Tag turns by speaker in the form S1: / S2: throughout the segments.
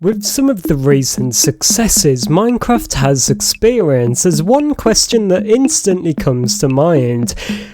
S1: With some of the recent successes Minecraft has experienced, there's one question that instantly comes to mind: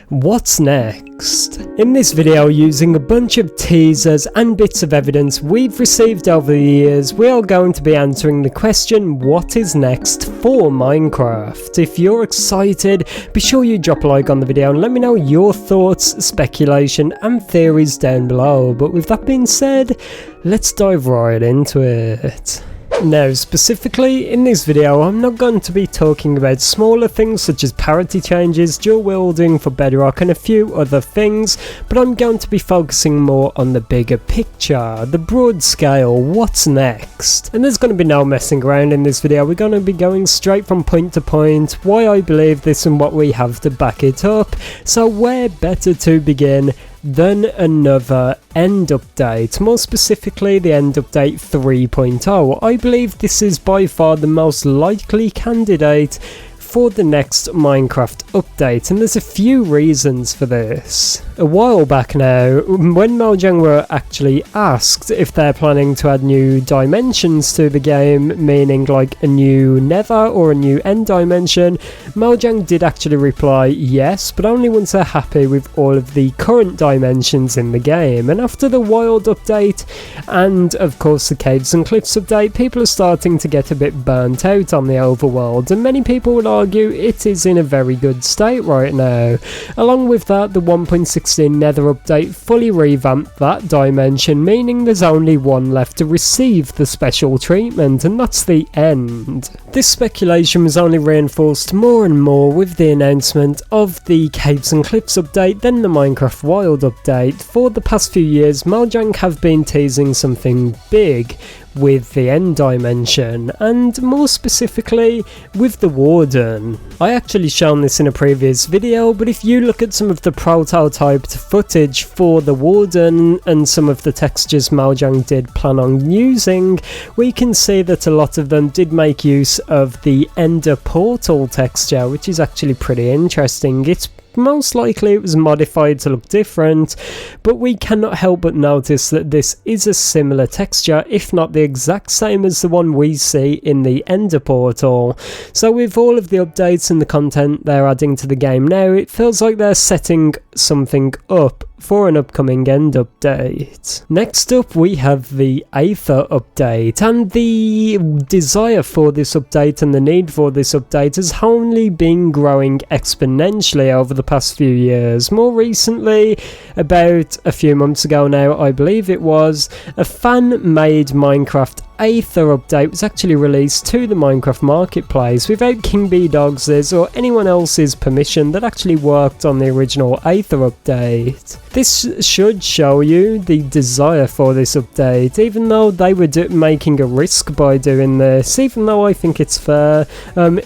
S1: what's next? In this video, using a bunch of teasers and bits of evidence we've received over the years, we are going to be answering the question, what is next for Minecraft? If you're excited, be sure you drop a like on the video and let me know your thoughts, speculation and theories down below. But with that being said, let's dive right into it. Now, specifically in this video, I'm not going to be talking about smaller things such as parity changes, dual wielding for Bedrock and a few other things, but I'm going to be focusing more on the bigger picture, the broad scale, what's next. And there's going to be no messing around in this video, we're going to be going straight from point to point, why I believe this and what we have to back it up. So where better to begin than another end update, more specifically the end update 3.0. I believe this is by far the most likely candidate for the next Minecraft update, and there's a few reasons for this. A while back now, when Mojang were actually asked if they're planning to add new dimensions to the game, meaning like a new nether or a new end dimension, Mojang did actually reply yes, but only once they're happy with all of the current dimensions in the game. And after the Wild update and of course the Caves and Cliffs update, people are starting to get a bit burnt out on the overworld, and many people would argue it is in a very good state right now. Along with that, the 1.16 Nether update fully revamped that dimension, meaning there's only one left to receive the special treatment, and that's the end. This speculation was only reinforced more and more with the announcement of the Caves and Cliffs update, then the Minecraft Wild update. For the past few years, Mojang have been teasing something big with the end dimension, and more specifically with the Warden. I actually shown this in a previous video, but if you look at some of the prototyped footage for the Warden and some of the textures Mojang did plan on using, we can see that a lot of them did make use of the Ender Portal texture, which is actually pretty interesting. It's most likely it was modified to look different, but we cannot help but notice that this is a similar texture, if not the exact same as the one we see in the Ender Portal. So with all of the updates and the content they're adding to the game now, it feels like they're setting something up for an upcoming end update. Next up, we have the Aether update, and the desire for this update and the need for this update has only been growing exponentially over the past few years. More recently, about a few months ago now, I believe it was, a fan-made Minecraft Aether update was actually released to the Minecraft marketplace without King B Dogs's or anyone else's permission that actually worked on the original Aether update. This should show you the desire for this update, even though they were making a risk by doing this, even though I think it's fair,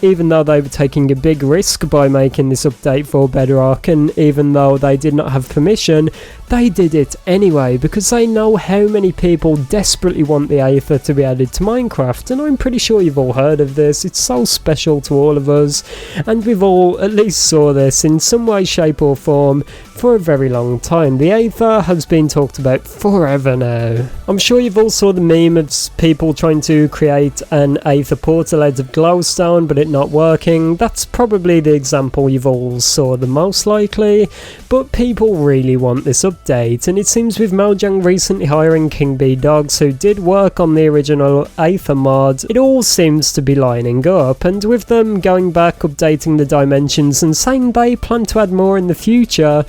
S1: even though they were taking a big risk by making this update for Bedrock, and even though they did not have permission, they did it anyway because they know how many people desperately want the Aether to be added to Minecraft, and I'm pretty sure you've all heard of this. It's so special to all of us, and we've all at least saw this in some way, shape or form for a very long time. The Aether has been talked about forever now. I'm sure you've all saw the meme of people trying to create an Aether portal out of glowstone but it not working. That's probably the example you've all saw the most likely, but people really want this update, and it seems with Mojang recently hiring King B Dogs, who did work on the original Aether mod, it all seems to be lining up, and with them going back, updating the dimensions and saying they plan to add more in the future,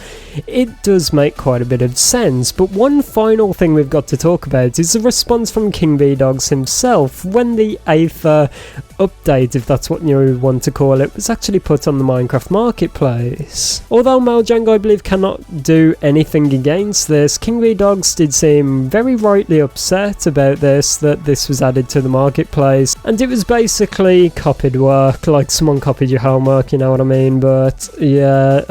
S1: it does make quite a bit of sense. But one final thing we've got to talk about is the response from King B Dogs himself when the Aether update, if that's what you want to call it, was actually put on the Minecraft marketplace. Although Mojang, I believe, cannot do anything against this, King B Dogs did seem very rightly upset about this, that this was added to the marketplace, and it was basically copied work, like someone copied your homework, you know what I mean. But yeah,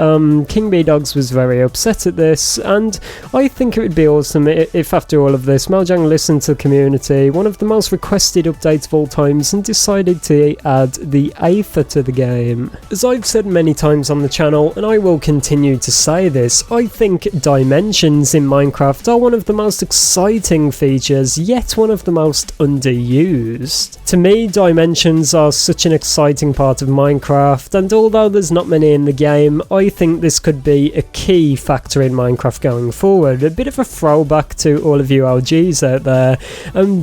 S1: King B Dogs was very upset at this, and I think it would be awesome if after all of this Mojang listened to the community, one of the most requested updates of all times, and decided to add the Aether to the game. As I've said many times on the channel, and I will continue to say this, I think dimensions in Minecraft are one of the most exciting features, yet one of the most almost underused. To me, dimensions are such an exciting part of Minecraft, and although there's not many in the game, I think this could be a key factor in Minecraft going forward. A bit of a throwback to all of you LGs out there.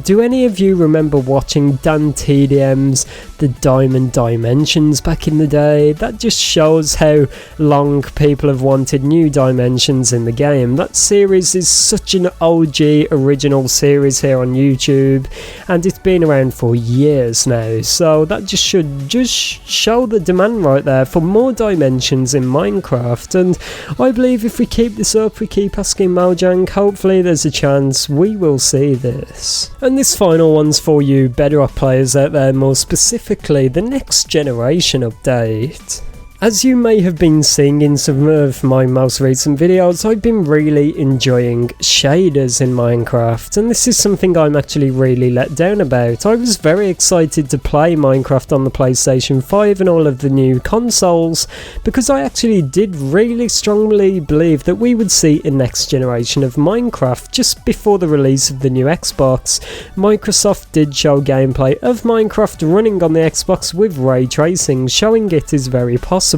S1: Do any of you remember watching Dan TDM's The Diamond Dimensions back in the day? That just shows how long people have wanted new dimensions in the game. That series is such an OG original series here on YouTube, and it's been around for years now, so that just should show the demand right there for more dimensions in Minecraft. And I believe if we keep this up, we keep asking Mojang, hopefully there's a chance we will see this. And this final one's for you Bedrock players out there, more specifically the next generation update. As you may have been seeing in some of my most recent videos, I've been really enjoying shaders in Minecraft, and this is something I'm actually really let down about. I was very excited to play Minecraft on the PlayStation 5 and all of the new consoles, because I actually did really strongly believe that we would see a next generation of Minecraft just before the release of the new Xbox. Microsoft did show gameplay of Minecraft running on the Xbox with ray tracing, showing it is very possible.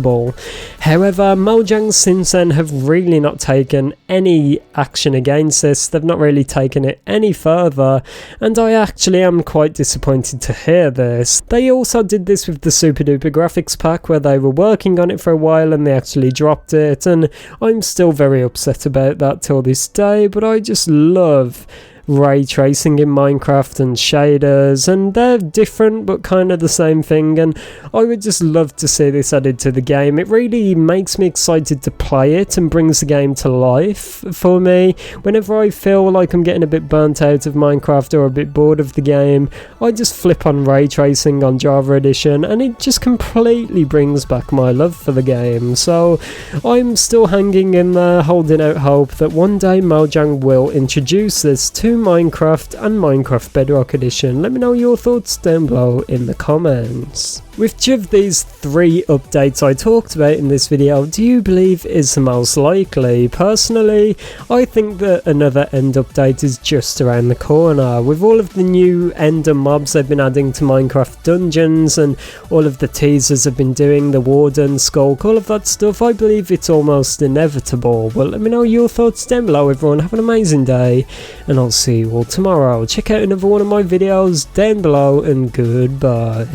S1: However, Mojang since then have really not taken any action against this. They've not really taken it any further, and I actually am quite disappointed to hear this. They also did this with the Super Duper graphics pack, where they were working on it for a while and they actually dropped it, and I'm still very upset about that till this day. But I just love ray tracing in Minecraft and shaders, and they're different but kind of the same thing, and I would just love to see this added to the game. It really makes me excited to play it and brings the game to life for me. Whenever I feel like I'm getting a bit burnt out of Minecraft or a bit bored of the game, I just flip on ray tracing on Java Edition and it just completely brings back my love for the game. So I'm still hanging in there, holding out hope that one day Mojang will introduce this to Minecraft and Minecraft Bedrock Edition. Let me know your thoughts down below in the comments. Which of these 3 updates I talked about in this video do you believe is the most likely? Personally, I think that another end update is just around the corner. With all of the new ender mobs they've been adding to Minecraft dungeons and all of the teasers have been doing, the warden, skulk, all of that stuff, I believe it's almost inevitable. Well, let me know your thoughts down below everyone. Have an amazing day, and I'll see you all tomorrow. Check out another one of my videos down below, and goodbye.